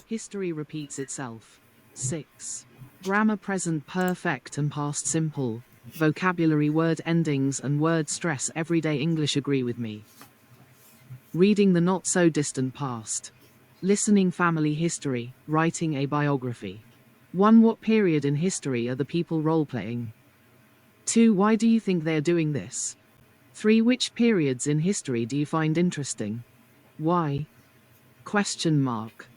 History repeats itself. 6. Grammar present perfect and past simple. Vocabulary word endings and word stress everyday English agree with me. Reading the not so distant past. Listening family history, writing a biography. 1. What period in history are the people role-playing? 2. Why do you think they are doing this? 3. Which periods in history do you find interesting? Why? Question mark.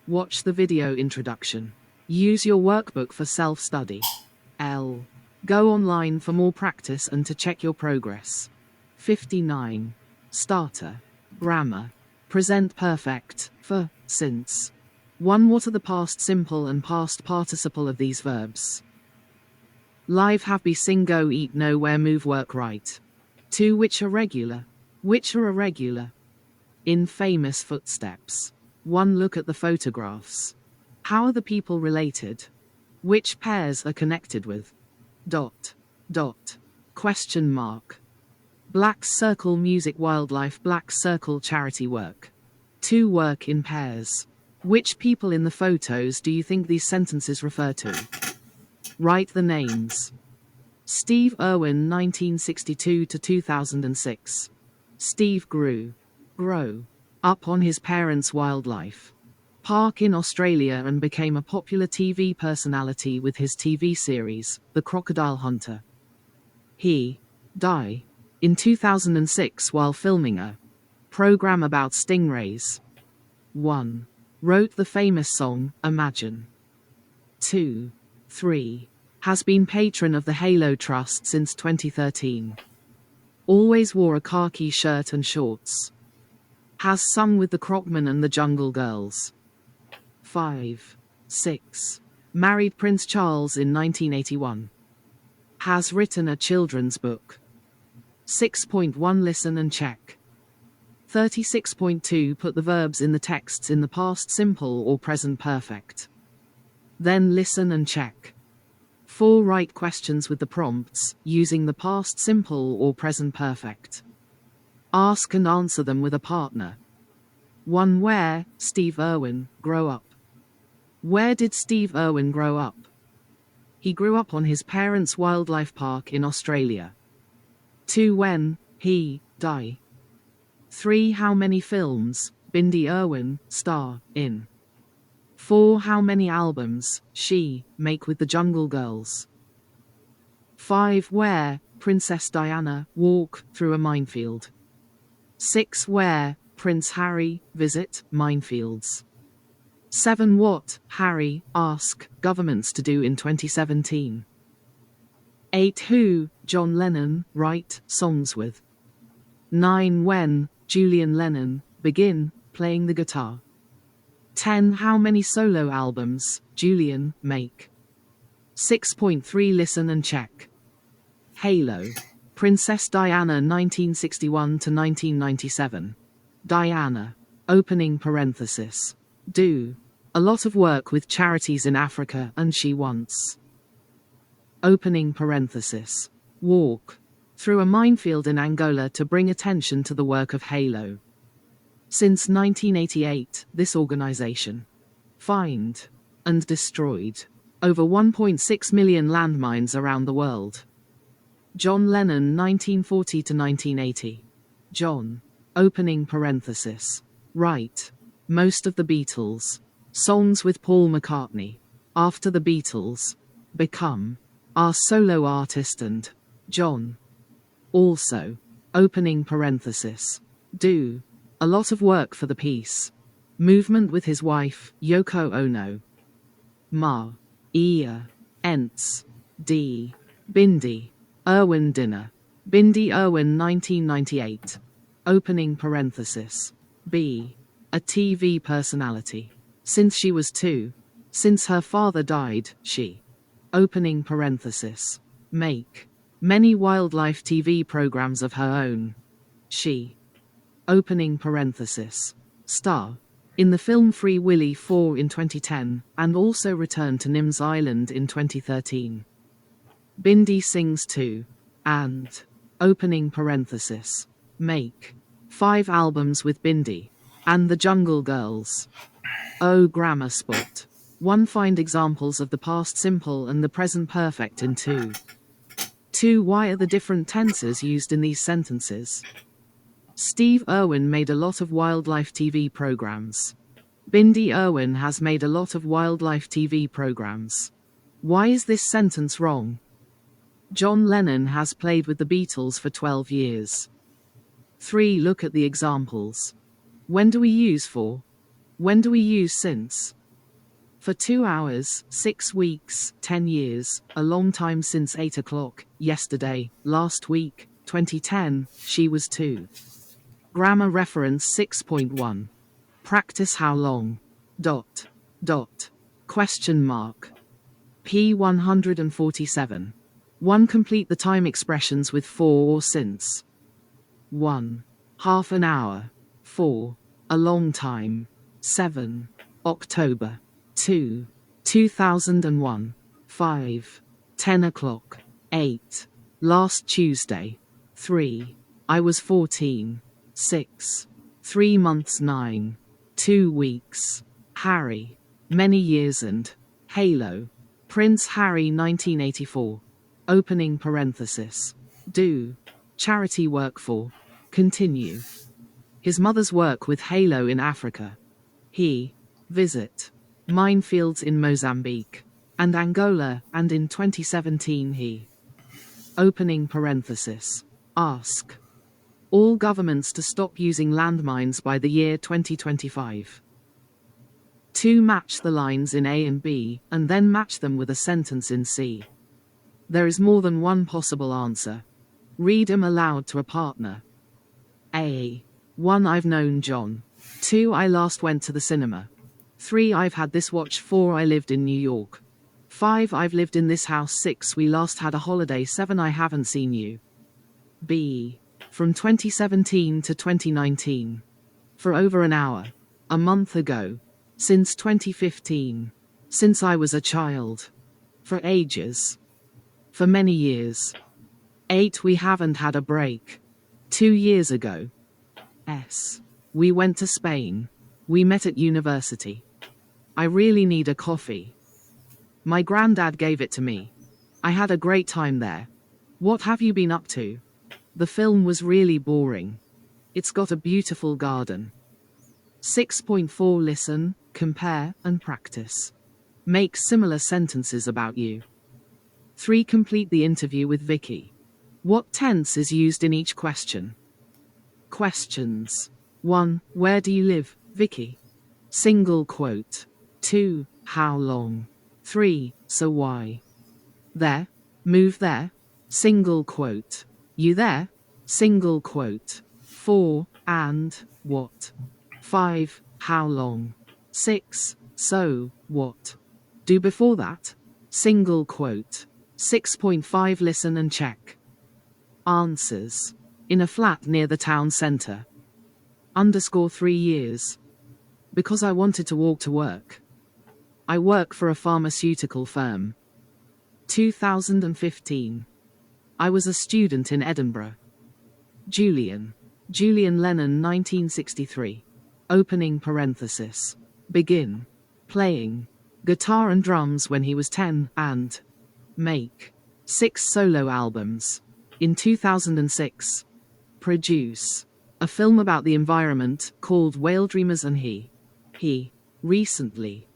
Watch the video introduction. Use your workbook for self-study. L. Go online for more practice and to check your progress. 59. Starter. Grammar. Present perfect, for, since. 1. What are the past simple and past participle of these verbs? Live, have, be, sing, go, eat, know, wear, move, work, write. 2. Which are regular? Which are irregular? In famous footsteps. 1. Look at the photographs. How are the people related? Which pairs are connected with? Dot. Dot. Question mark. Black circle music, wildlife, black circle charity work. 2. Work in pairs. Which people in the photos do you think these sentences refer to? Write the names. Steve Irwin, 1962 to 2006. Steve grow up on his parents' wildlife park in Australia and became a popular TV personality with his TV series, The Crocodile Hunter. He died in 2006 while filming a program about stingrays. 1. Wrote the famous song, Imagine. 2. 3. Has been patron of the Halo Trust since 2013. Always wore a khaki shirt and shorts. Has sung with the Crockmen and the Jungle Girls. 5. 6. Married Prince Charles in 1981. Has written a children's book. 6.1 Listen and check. 36.2 Put the verbs in the texts in the past simple or present perfect. Then listen and check. 4. Write questions with the prompts, using the past simple or present perfect. Ask and answer them with a partner. 1. Where, Steve Irwin, grow up? Where did Steve Irwin grow up? He grew up on his parents' wildlife park in Australia. 2. When, he, died? 3. How many films, Bindi Irwin, star, in? 4. How many albums, she, make with the Jungle Girls? 5. Where, Princess Diana, walk through a minefield? 6. Where, Prince Harry, visit, minefields? 7. What, Harry, ask, governments to do in 2017? 8. Who, John Lennon, write, songs with? 9. When, Julian Lennon, begin, playing the guitar? 10. How many solo albums, Julian, make? 6.3 Listen and check. Halo. Princess Diana 1961 to 1997. Diana. Opening parenthesis. Do a lot of work with charities in Africa and she wants. Opening parenthesis. Walk through a minefield in Angola to bring attention to the work of Halo. Since 1988, this organization find and destroyed over 1.6 million landmines around the world. John Lennon 1940 to 1980. John. Opening parenthesis. Write most of the Beatles songs with Paul McCartney. After the Beatles become our solo artist and John. Also. Opening parenthesis. Do a lot of work for the peace movement with his wife, Yoko Ono. Ma. Ia. Ents. D. Bindi. Irwin dinner. Bindi Irwin 1998. Opening parenthesis. B. A TV personality. Since she was 2. Since her father died, she. Opening parenthesis. Make many wildlife TV programs of her own. She. Opening parenthesis. Star in the film Free Willy 4 in 2010, and also returned to Nims Island in 2013. Bindi sings too. And. Opening parenthesis. Make 5 albums with Bindi and the Jungle Girls. O grammar spot. 1. Find examples of the past simple and the present perfect in 2. 2. Why are the different tenses used in these sentences? Steve Irwin made a lot of wildlife TV programs. Bindi Irwin has made a lot of wildlife TV programs. Why is this sentence wrong? John Lennon has played with the Beatles for 12 years. 3. Look at the examples. When do we use for? When do we use since? For 2 hours, 6 weeks, 10 years, a long time since 8 o'clock, yesterday, last week, 2010, she was 2. Grammar reference 6.1. Practice how long? Dot. Dot. Question mark. P 147. 1. Complete the time expressions with for or since. 1. Half an hour. 4. A long time. 7. October. 2. 2001. 5. 10 o'clock. 8. Last Tuesday. 3. I was 14. 6. 3 months 9. 2 weeks. Harry. Many years and Halo. Prince Harry 1984. Opening parenthesis. Do. Charity work for. Continue. His mother's work with Halo in Africa. He. Visit. Minefields in Mozambique. And Angola, and in 2017 he. Opening parenthesis. Ask. All governments to stop using landmines by the year 2025. 2. Match the lines in A and B, and then match them with a sentence in C. There is more than one possible answer. Read them aloud to a partner. A. 1. I've known John. 2. I last went to the cinema. 3. I've had this watch. 4. I lived in New York. 5. I've lived in this house. 6. We last had a holiday. 7. I haven't seen you. B. From 2017 to 2019. For over an hour. A month ago. Since 2015. Since I was a child. For ages. For many years. 8. We haven't had a break. 2 years ago. S. We went to Spain. We met at university. I really need a coffee. My granddad gave it to me. I had a great time there. What have you been up to? The film was really boring. It's got a beautiful garden. 6.4. Listen, compare, and practice. Make similar sentences about you. 3. Complete the interview with Vicky. What tense is used in each question? Questions. 1. Where do you live, Vicky? Single quote. 2. How long? 3. So why? There. Move there. Single quote. You there? Single quote. 4. And what? 5. How long? 6. So what? Do before that. Single quote. 6.5. Listen and check. Answers. In a flat near the town center. _ 3 years. Because I wanted to walk to work. I work for a pharmaceutical firm. 2015. I was a student in Edinburgh. Julian. Julian Lennon 1963. Opening parenthesis. Begin. Playing guitar and drums when he was 10 and make 6 solo albums. In 2006. Produce a film about the environment called Whale Dreamers and he recently.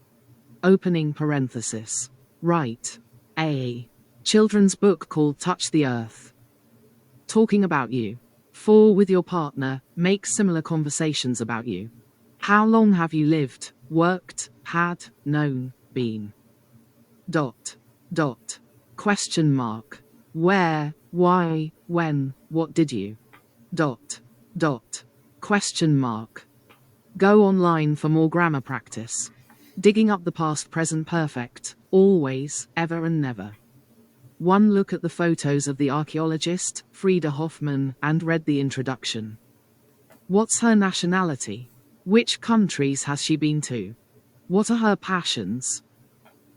Opening parenthesis. Write a children's book called Touch the Earth. Talking about you. 4. With your partner, make similar conversations about you. How long have you lived, worked, had, known, been? Dot. Dot. Question mark. Where, why, when, what did you? Dot. Dot. Question mark. Go online for more grammar practice. Digging up the past present perfect, always, ever and never. 1. Look at the photos of the archaeologist, Frida Hoffman, and read the introduction. What's her nationality? Which countries has she been to? What are her passions?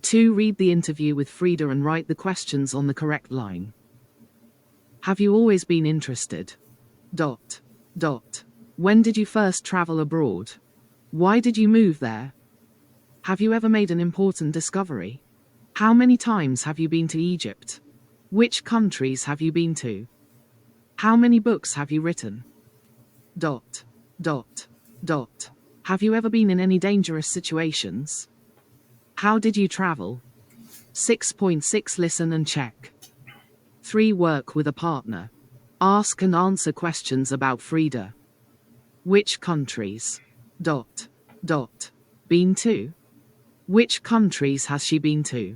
2. Read the interview with Frida and write the questions on the correct line. Have you always been interested? Dot. Dot. When did you first travel abroad? Why did you move there? Have you ever made an important discovery? How many times have you been to Egypt? Which countries have you been to? How many books have you written? Dot, dot, dot. Have you ever been in any dangerous situations? How did you travel? 6.6 Listen and check. 3 Work with a partner. Ask and answer questions about Frida. Which countries? Dot, dot. Been to? Which countries has she been to?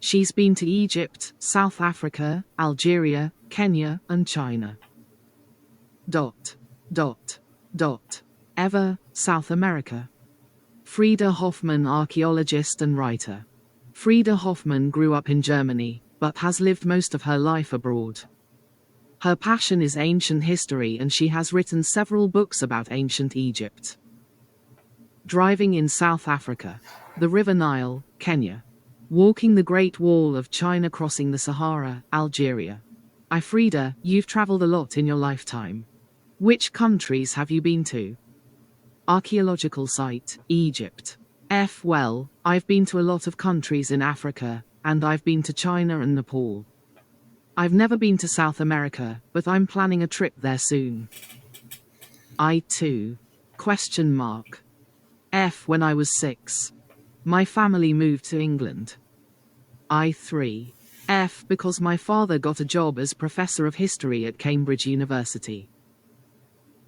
She's been to Egypt, South Africa, Algeria, Kenya, and China. Dot, dot, dot. Ever, South America. Frida Hoffmann, archaeologist and writer. Frida Hoffmann grew up in Germany, but has lived most of her life abroad. Her passion is ancient history and she has written several books about ancient Egypt. Driving in South Africa, the River Nile, Kenya. Walking the Great Wall of China, crossing the Sahara, Algeria. Frida, you've traveled a lot in your lifetime. Which countries have you been to? Archaeological site, Egypt. Well, I've been to a lot of countries in Africa, and I've been to China and Nepal. I've never been to South America, but I'm planning a trip there soon. I too. Question mark. When I was 6. My family moved to England. I 3. Because my father got a job as professor of history at Cambridge University.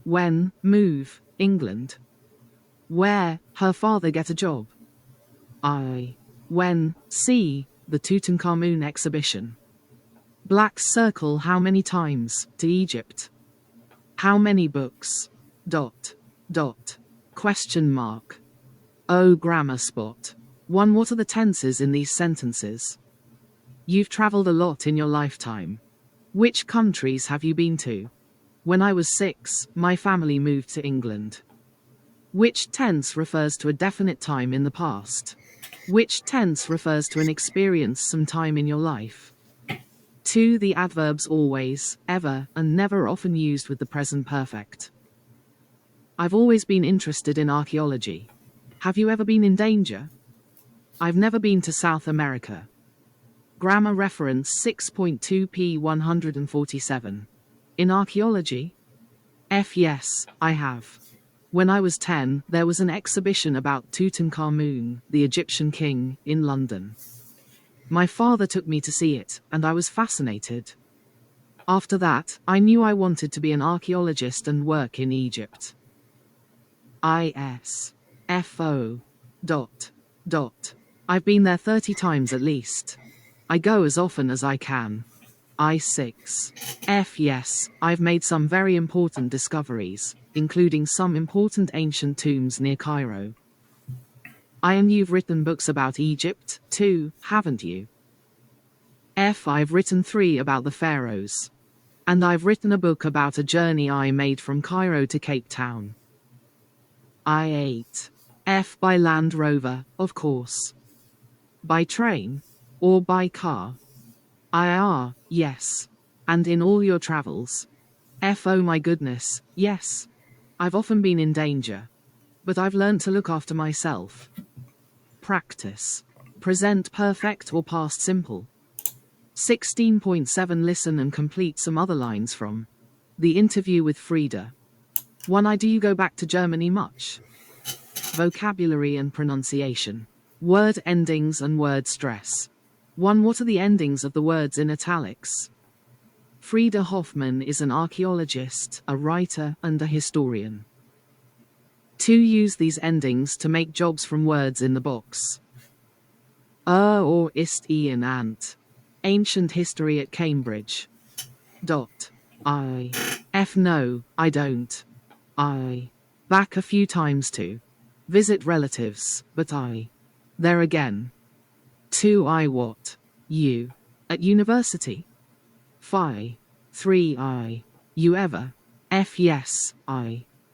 When, move, England. Where, her father get a job? I. When, see, the Tutankhamun exhibition. Black circle, how many times, to Egypt? How many books? Dot, dot. Question mark. Oh, grammar spot. 1 What are the tenses in these sentences? You've traveled a lot in your lifetime. Which countries have you been to? When I was 6, my family moved to England. Which tense refers to a definite time in the past? Which tense refers to an experience sometime in your life? 2 The adverbs always, ever, and never often used with the present perfect. I've always been interested in archaeology. Have you ever been in danger? I've never been to South America. Grammar reference 6.2 p. 147. In archaeology? Yes, I have. When I was 10, there was an exhibition about Tutankhamun, the Egyptian king, in London. My father took me to see it, and I was fascinated. After that, I knew I wanted to be an archaeologist and work in Egypt. ISFO. Dot, dot. I've been there 30 times at least. I go as often as I can. I6. Yes, I've made some very important discoveries, including some important ancient tombs near Cairo. And you've written books about Egypt, too, haven't you? I've written 3 about the pharaohs. And I've written a book about a journey I made from Cairo to Cape Town. I8. By Land Rover, of course. By train? Or by car? Yes. And in all your travels? Oh my goodness, yes. I've often been in danger. But I've learned to look after myself. Practice. Present perfect or past simple. 16.7 Listen and complete some other lines from The Interview with Frida. 1 Do you go back to Germany much? Vocabulary and pronunciation. Word endings and word stress. 1 What are the endings of the words in italics? Frida Hoffmann is an archaeologist, a writer, and a historian. 2 Use these endings to make jobs from words in the box. Or ist Ian Ant. Ancient history at Cambridge. Dot. No, I don't. Back a few times to visit relatives, but there again. 2 What? You. At university? 3 You ever? Yes,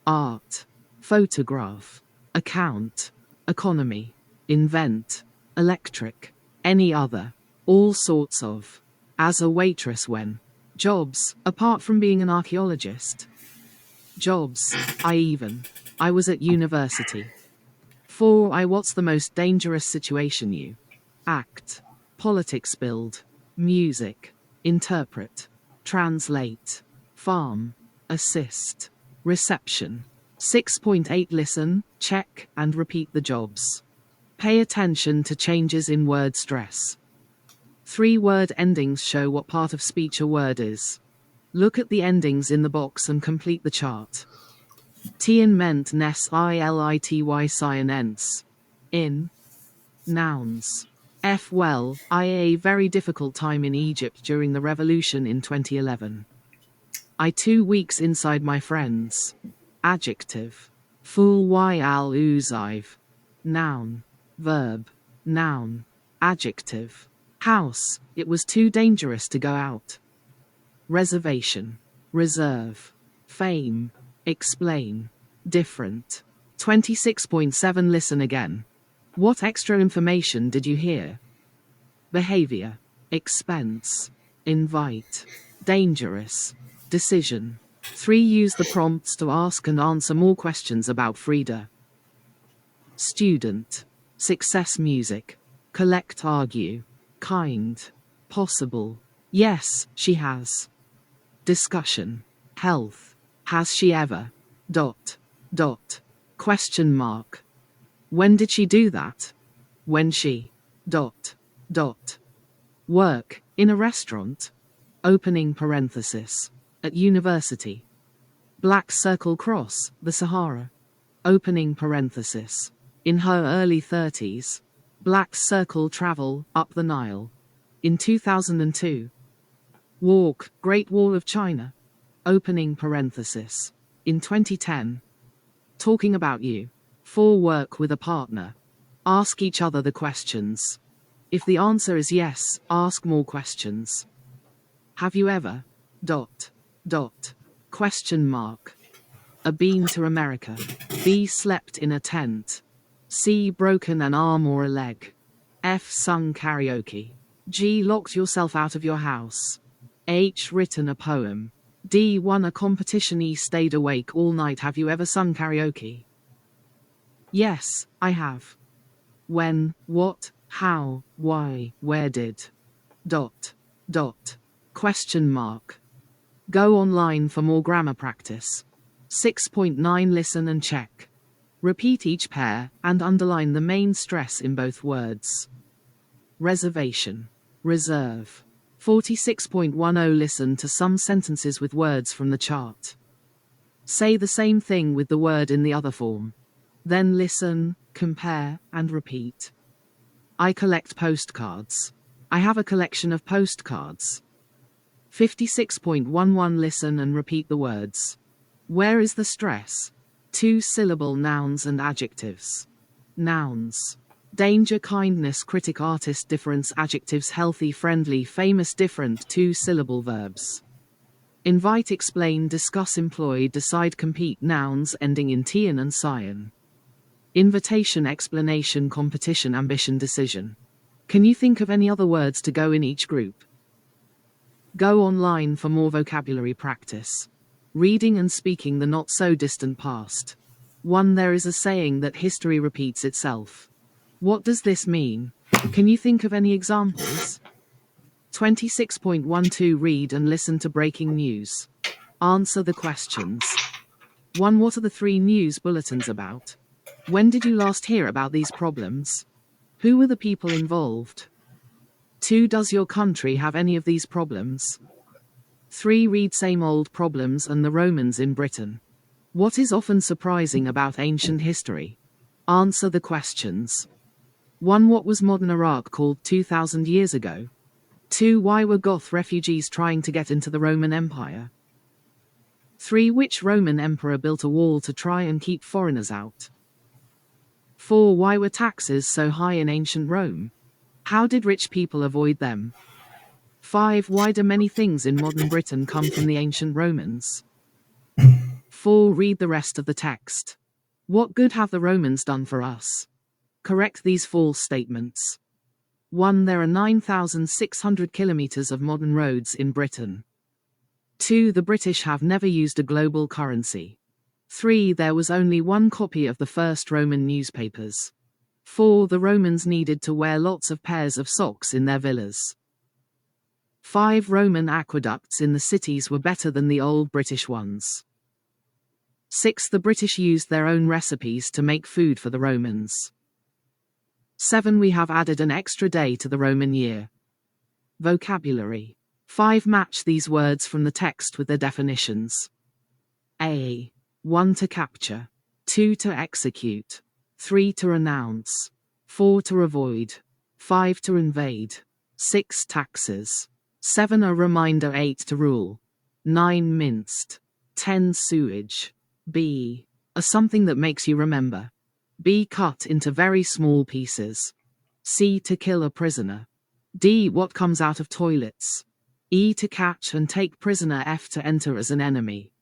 Art. Photograph. Account. Economy. Invent. Electric. Any other. All sorts of. As a waitress when. Jobs, apart from being an archaeologist. Jobs, I was at university. 4. What's the most dangerous situation you act, politics, build, music, interpret, translate, farm, assist, reception. 6.8 Listen, check, and repeat the jobs. Pay attention to changes in word stress. 3 Word endings show what part of speech a word is. Look at the endings in the box and complete the chart. Tien ment nes ility science. In. Nouns. F. Well, a very difficult time in Egypt during the revolution in 2011. 2 weeks inside my friends. Adjective. Fool y al uzive. Noun. Verb. Noun. Adjective. House, it was too dangerous to go out. Reservation. Reserve. Fame. Explain. Different. 26.7 Listen again. What extra information did you hear? Behavior. Expense. Invite. Dangerous. Decision. 3 Use the prompts to ask and answer more questions about Frida. Student. Success music. Collect argue. Kind. Possible. Yes, she has. Discussion. Health. Has she ever? Dot. Dot. Question mark. When did she do that? When she. Dot. Dot. Work. In a restaurant. Opening parenthesis. At university. Black Circle Cross, the Sahara. Opening parenthesis. In her early 30s. Black Circle Travel, up the Nile. In 2002. Walk, Great Wall of China. Opening parenthesis. In 2010. Talking about you. 4 Work with a partner. Ask each other the questions. If the answer is yes, ask more questions. Have you ever? Dot. Dot. Question mark. A been to America. B slept in a tent. C broken an arm or a leg. F sung karaoke. G locked yourself out of your house. H written a poem. D won a competition. E stayed awake all night. Have you ever sung karaoke? Yes, I have. When, what, how, why, where did. Dot. Dot. Question mark. Go online for more grammar practice. 6.9 Listen and check. Repeat each pair and underline the main stress in both words. Reservation. Reserve. 46.10 Listen to some sentences with words from the chart. Say the same thing with the word in the other form. Then listen, compare, and repeat. I collect postcards. I have a collection of postcards. 56.11 Listen and repeat the words. Where is the stress? 2-syllable nouns and adjectives. Nouns. Danger, kindness, critic, artist, difference, adjectives, healthy, friendly, famous, different, 2-syllable verbs. Invite, explain, discuss, employ, decide, compete, nouns ending in tien and cyan. Invitation, explanation, competition, ambition, decision. Can you think of any other words to go in each group? Go online for more vocabulary practice. Reading and speaking the not-so-distant past. 1 There is a saying that history repeats itself. What does this mean? Can you think of any examples? 26.12 Read and listen to breaking news. Answer the questions. 1 What are the 3 news bulletins about? When did you last hear about these problems? Who were the people involved? 2 Does your country have any of these problems? 3 Read same old problems and the Romans in Britain. What is often surprising about ancient history? Answer the questions. 1 What was modern Iraq called 2,000 years ago? 2 Why were Goth refugees trying to get into the Roman Empire? 3 Which Roman emperor built a wall to try and keep foreigners out? 4 Why were taxes so high in ancient Rome? How did rich people avoid them? 5 Why do many things in modern Britain come from the ancient Romans? 4 Read the rest of the text. What good have the Romans done for us? Correct these false statements. 1 There are 9,600 kilometers of modern roads in Britain. 2 The British have never used a global currency. 3. There was only one copy of the first Roman newspapers. 4. The Romans needed to wear lots of pairs of socks in their villas. 5. Roman aqueducts in the cities were better than the old British ones. 6. The British used their own recipes to make food for the Romans. 7. We have added an extra day to the Roman year. Vocabulary. 5. Match these words from the text with their definitions. A. 1. To capture. 2. To execute. 3. To renounce. 4. To avoid. 5. To invade. 6. Taxes. 7. A reminder. 8. To rule. 9. Minced. 10. Sewage. B. A something that makes you remember. B. Cut into very small pieces. C. To kill a prisoner. D. What comes out of toilets. E. To catch and take prisoner. F. To enter as an enemy.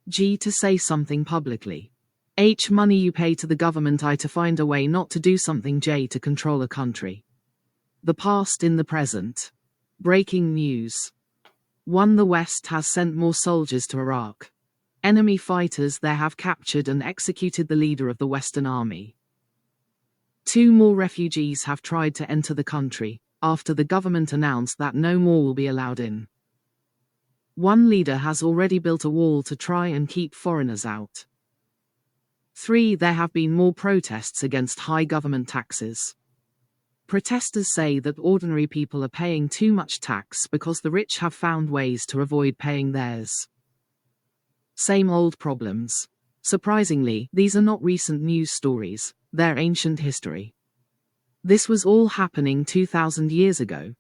G. To say something publicly. H. Money you pay to the government. I. To find a way not to do something. J. To control a country. The past in the present. Breaking news. 1. The West has sent more soldiers to Iraq. Enemy fighters there have captured and executed the leader of the Western Army. 2. More refugees have tried to enter the country, after the government announced that no more will be allowed in. 1 leader has already built a wall to try and keep foreigners out. 3. There have been more protests against high government taxes. Protesters say that ordinary people are paying too much tax because the rich have found ways to avoid paying theirs. Same old problems. Surprisingly, these are not recent news stories, they're ancient history. This was all happening 2,000 years ago.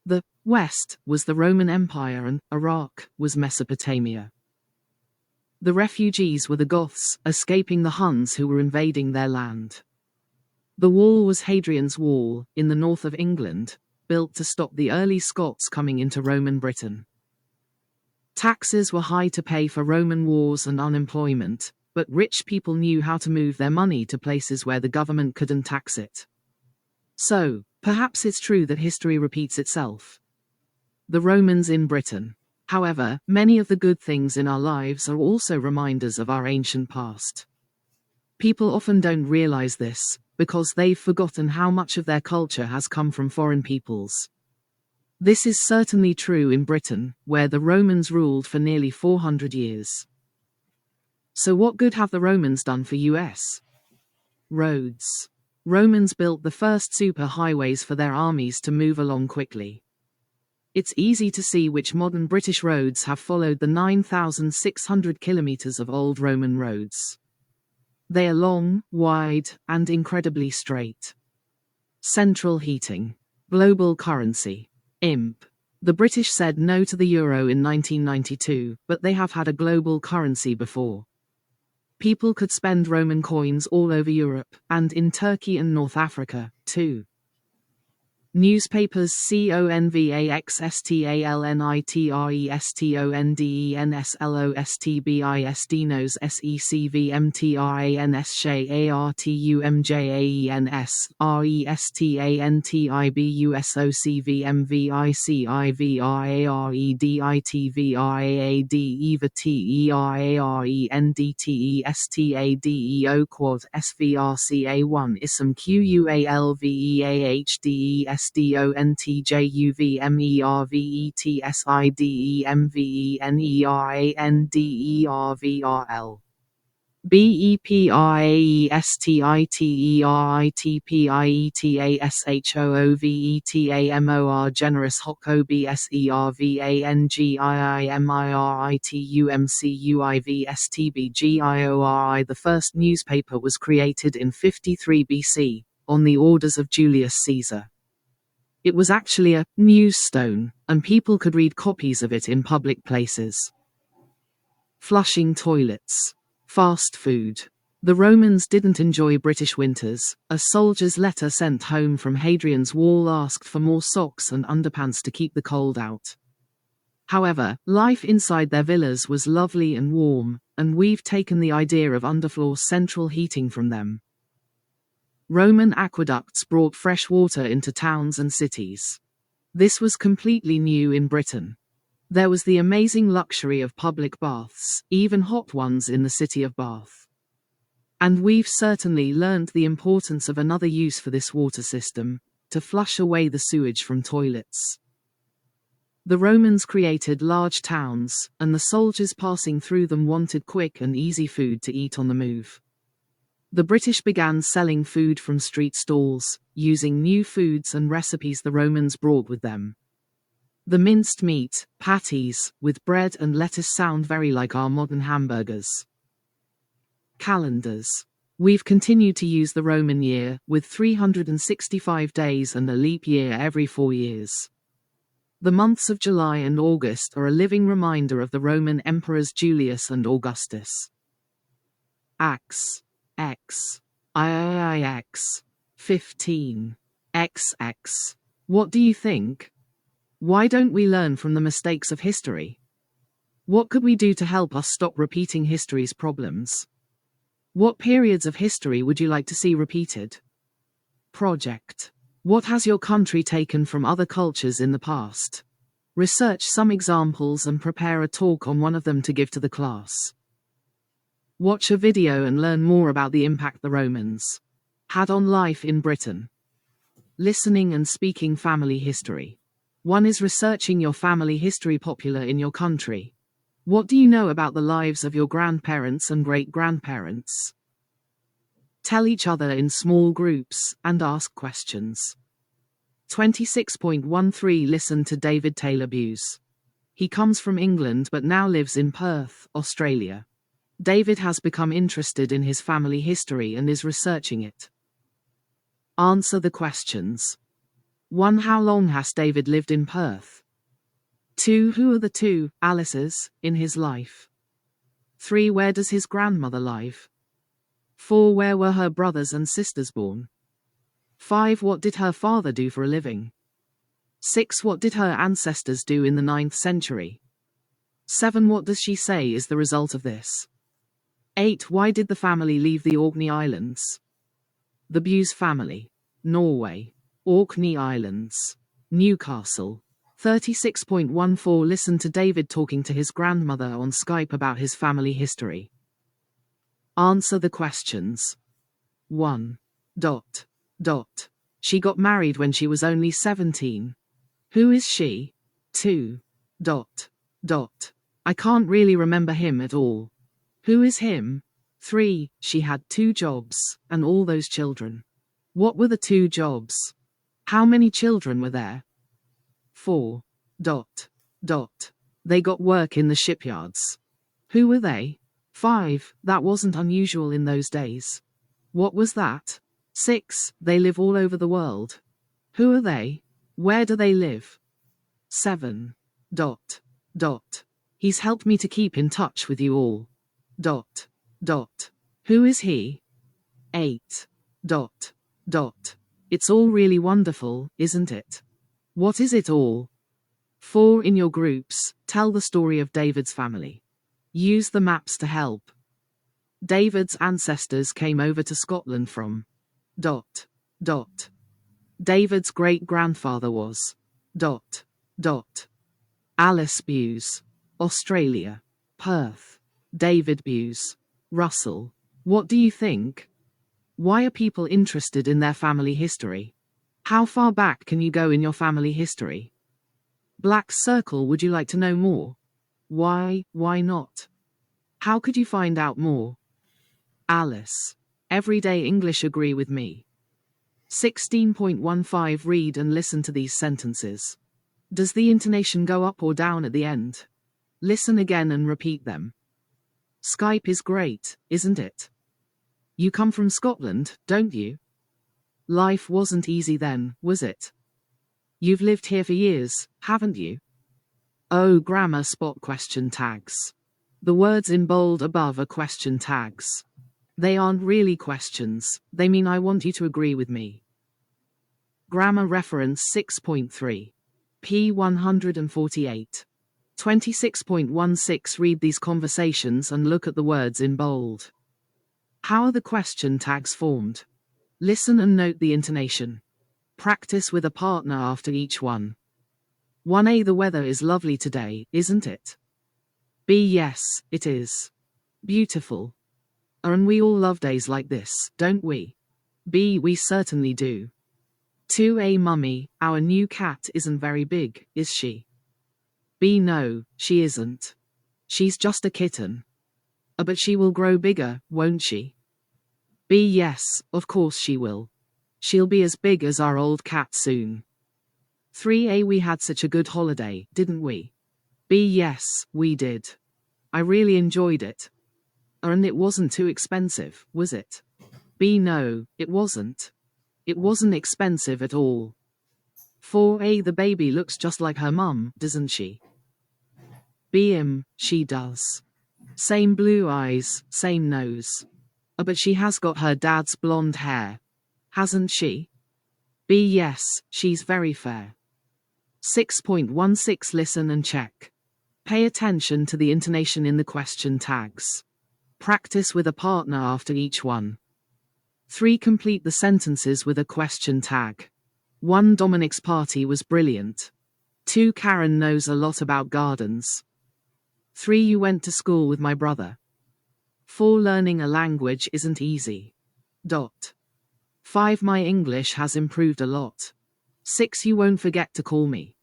The West was the Roman Empire and Iraq was Mesopotamia. The refugees were the Goths, escaping the Huns who were invading their land. The wall was Hadrian's Wall, in the north of England, built to stop the early Scots coming into Roman Britain. Taxes were high to pay for Roman wars and unemployment, but rich people knew how to move their money to places where the government couldn't tax it. So, perhaps it's true that history repeats itself. The Romans in Britain. However, many of the good things in our lives are also reminders of our ancient past. People often don't realize this, because they've forgotten how much of their culture has come from foreign peoples. This is certainly true in Britain, where the Romans ruled for nearly 400 years. So what good have the Romans done for US? Roads. Romans built the first superhighways for their armies to move along quickly. It's easy to see which modern British roads have followed the 9,600 kilometers of old Roman roads. They are long, wide, and incredibly straight. Central heating. Global currency. IMP. The British said no to the euro in 1992, but they have had a global currency before. People could spend Roman coins all over Europe, and in Turkey and North Africa, too. Newspapers. CONVAXSTALNITRESTONDENSLOSTBISDNOS SECVMTRANS SHAARTUMJAENS RESTANTIBUSOCVMVICIVRAREDITVRAAD EVA quad SVRCA1 ISM QUALVEAHDES SDONTJUVMERVETSIDEMVENERANDERVRL. BEPIAESTITERITPIETASHOOVETAMOR generous HOCOBSERVANGIIMIRITUMCUIVSTBGIORI. The first newspaper was created in 53 BC, on the orders of Julius Caesar. It was actually a newsstone, and people could read copies of it in public places. Flushing toilets. Fast food. The Romans didn't enjoy British winters. A soldier's letter sent home from Hadrian's Wall asked for more socks and underpants to keep the cold out. However, life inside their villas was lovely and warm, and we've taken the idea of underfloor central heating from them. Roman aqueducts brought fresh water into towns and cities. This was completely new in Britain. There was the amazing luxury of public baths, even hot ones in the city of Bath. And we've certainly learned the importance of another use for this water system, to flush away the sewage from toilets. The Romans created large towns, and the soldiers passing through them wanted quick and easy food to eat on the move. The British began selling food from street stalls, using new foods and recipes the Romans brought with them. The minced meat, patties, with bread and lettuce sound very like our modern hamburgers. Calendars. We've continued to use the Roman year, with 365 days and a leap year every 4 years. The months of July and August are a living reminder of the Roman emperors Julius and Augustus. X, X, IIIX, 15, XX. What do you think? Why don't we learn from the mistakes of history? What could we do to help us stop repeating history's problems? What periods of history would you like to see repeated? Project. What has your country taken from other cultures in the past? Research some examples and prepare a talk on one of them to give to the class. Watch a video and learn more about the impact the Romans had on life in Britain. Listening and speaking family history. One is researching your family history popular in your country. What do you know about the lives of your grandparents and great-grandparents? Tell each other in small groups, and ask questions. 26.13 Listen to David Taylor Buse. He comes from England but now lives in Perth, Australia. David has become interested in his family history and is researching it. Answer the questions. 1. How long has David lived in Perth? 2. Who are the two Alices in his life? 3. Where does his grandmother live? 4. Where were her brothers and sisters born? 5. What did her father do for a living? 6. What did her ancestors do in the 9th century? 7. What does she say is the result of this? 8. Why did the family leave the Orkney Islands? The Buse family. Norway. Orkney Islands. Newcastle. 36.14 Listen to David talking to his grandmother on Skype about his family history. Answer the questions. 1. She got married when she was only 17. Who is she? 2. I can't really remember him at all. Who is him? 3. She had 2 jobs, and all those children. What were the 2 jobs? How many children were there? 4. They got work in the shipyards. Who were they? 5. That wasn't unusual in those days. What was that? 6. They live all over the world. Who are they? Where do they live? 7. He's helped me to keep in touch with you all. Who is he? 8. It's all really wonderful, isn't it? What is it all? 4. In your groups, tell the story of David's family. Use the maps to help. David's ancestors came over to Scotland from. David's great-grandfather was. Alice Buse. Australia. Perth. David Buse. Russell. What do you think? Why are people interested in their family history? How far back can you go in your family history? Black circle, would you like to know more? Why not? How could you find out more? Alice. Everyday English, agree with me. 16.15 Read and listen to these sentences. Does the intonation go up or down at the end? Listen again and repeat them. Skype is great, isn't it? You come from Scotland, don't you? Life wasn't easy then, was it? You've lived here for years, haven't you? Oh, grammar spot question tags. The words in bold above are question tags. They aren't really questions, they mean I want you to agree with me. Grammar reference 6.3. P 148. 26.16 Read these conversations and look at the words in bold. How are the question tags formed? Listen and note the intonation. Practice with a partner after each one. 1A. The weather is lovely today, isn't it? B. Yes, it is. Beautiful. And we all love days like this, don't we? B. We certainly do. 2A. Mummy, our new cat isn't very big, is she? B. No, she isn't. She's just a kitten. But she will grow bigger, won't she? B. Yes, of course she will. She'll be as big as our old cat soon. 3A. We had such a good holiday, didn't we? B. Yes, we did. I really enjoyed it. And it wasn't too expensive, was it? B. No, it wasn't. It wasn't expensive at all. 4A. The baby looks just like her mum, doesn't she? B. She does. Same blue eyes, same nose. But she has got her dad's blonde hair. Hasn't she? B. Yes, she's very fair. 6.16 Listen and check. Pay attention to the intonation in the question tags. Practice with a partner after each one. 3. Complete the sentences with a question tag. 1. Dominic's party was brilliant. 2. Karen knows a lot about gardens. 3. You went to school with my brother. 4. Learning a language isn't easy. 5. My English has improved a lot. 6. You won't forget to call me.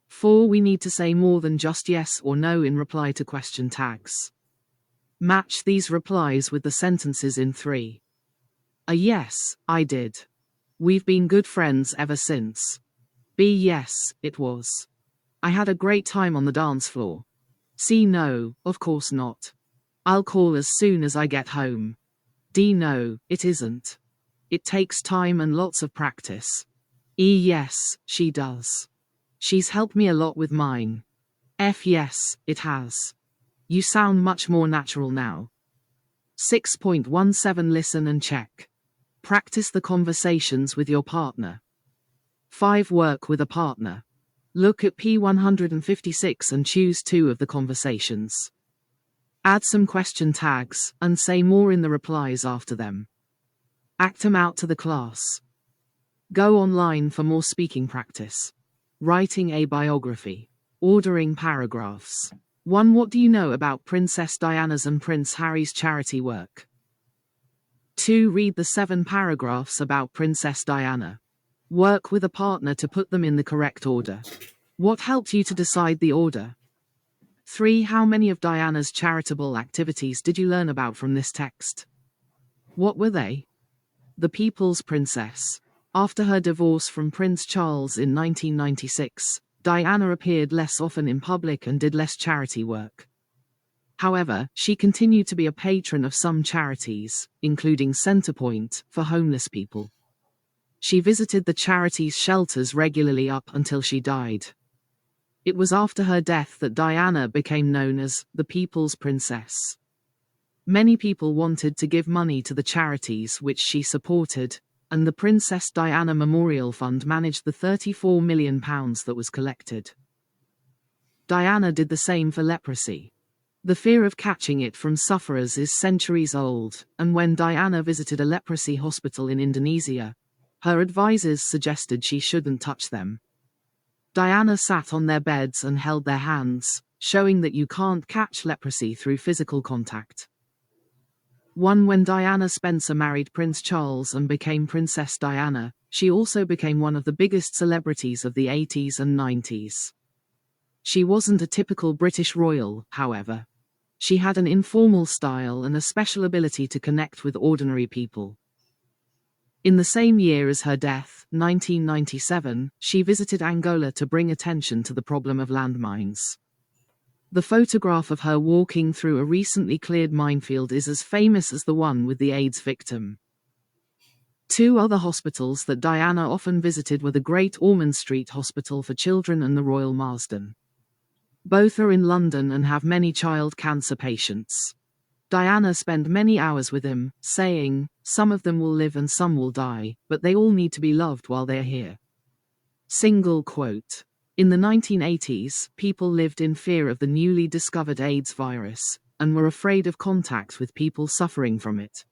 4. We need to say more than just yes or no in reply to question tags. Match these replies with the sentences in 3. A. Yes, I did. We've been good friends ever since. B. Yes, it was. I had a great time on the dance floor. C. No, of course not. I'll call as soon as I get home. D. No, it isn't. It takes time and lots of practice. E. Yes, she does. She's helped me a lot with mine. F. Yes, it has. You sound much more natural now. 6.17 Listen and check. Practice the conversations with your partner. 5. Work with a partner. Look at P156 and choose 2 of the conversations. Add some question tags, and say more in the replies after them. Act them out to the class. Go online for more speaking practice. Writing a biography. Ordering paragraphs. 1. What do you know about Princess Diana's and Prince Harry's charity work? 2. Read the 7 paragraphs about Princess Diana. Work with a partner to put them in the correct order. What helped you to decide the order? 3. How many of Diana's charitable activities did you learn about from this text? What were they? The People's Princess. After her divorce from Prince Charles in 1996, Diana appeared less often in public and did less charity work. However, she continued to be a patron of some charities, including Centrepoint, for homeless people. She visited the charity's shelters regularly up until she died. It was after her death that Diana became known as the People's Princess. Many people wanted to give money to the charities which she supported, and the Princess Diana Memorial Fund managed the £34 million that was collected. Diana did the same for leprosy. The fear of catching it from sufferers is centuries old, and when Diana visited a leprosy hospital in Indonesia, her advisors suggested she shouldn't touch them. Diana sat on their beds and held their hands, showing that you can't catch leprosy through physical contact. 1. When Diana Spencer married Prince Charles and became Princess Diana, she also became one of the biggest celebrities of the 80s and 90s. She wasn't a typical British royal, however. She had an informal style and a special ability to connect with ordinary people. In the same year as her death, 1997, she visited Angola to bring attention to the problem of landmines. The photograph of her walking through a recently cleared minefield is as famous as the one with the AIDS victim. 2 other hospitals that Diana often visited were the Great Ormond Street Hospital for Children and the Royal Marsden. Both are in London and have many child cancer patients. Diana spent many hours with them, saying, "Some of them will live and some will die, but they all need to be loved while they're here." Single quote. In the 1980s, people lived in fear of the newly discovered AIDS virus, and were afraid of contact with people suffering from it.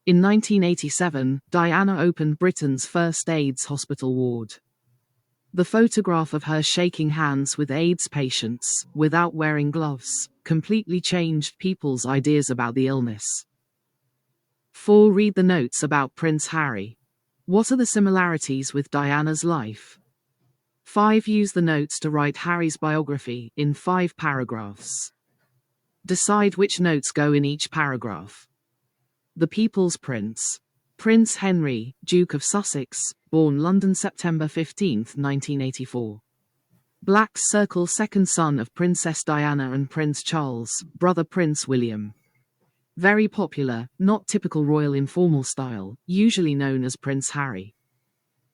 In 1987, Diana opened Britain's first AIDS hospital ward. The photograph of her shaking hands with AIDS patients, without wearing gloves, completely changed people's ideas about the illness. 4. Read the notes about Prince Harry. What are the similarities with Diana's life? 5. Use the notes to write Harry's biography in 5 paragraphs. Decide which notes go in each paragraph. The People's Prince. Prince Henry, Duke of Sussex, born London September 15, 1984. Black Circle, second son of Princess Diana and Prince Charles, brother Prince William. Very popular, not typical royal informal style, usually known as Prince Harry.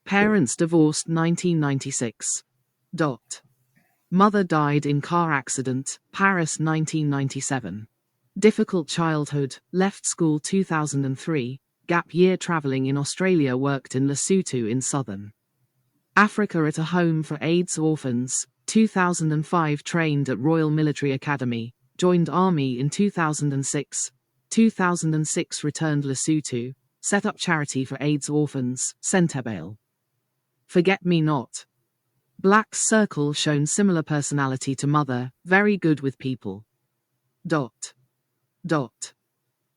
Parents divorced 1996. Mother died in car accident, Paris 1997. Difficult childhood, left school 2003, gap year traveling in Australia, worked in Lesotho in southern Africa at a home for AIDS orphans, 2005 trained at Royal Military Academy, joined Army in 2006, 2006 returned Lesotho, set up charity for AIDS orphans, Centebale. Forget Me Not. Black Circle, shown similar personality to mother, very good with people.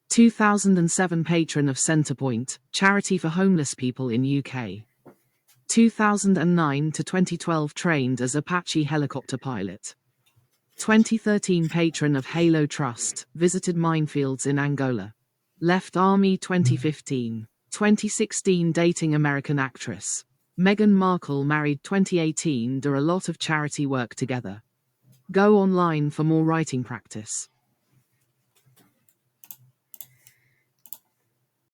2007 patron of Centrepoint, charity for homeless people in UK. 2009 to 2012 trained as Apache helicopter pilot. 2013 patron of Halo Trust, visited minefields in Angola. Left Army 2015. 2016 dating American actress Meghan Markle, married 2018, do a lot of charity work together. Go online for more writing practice.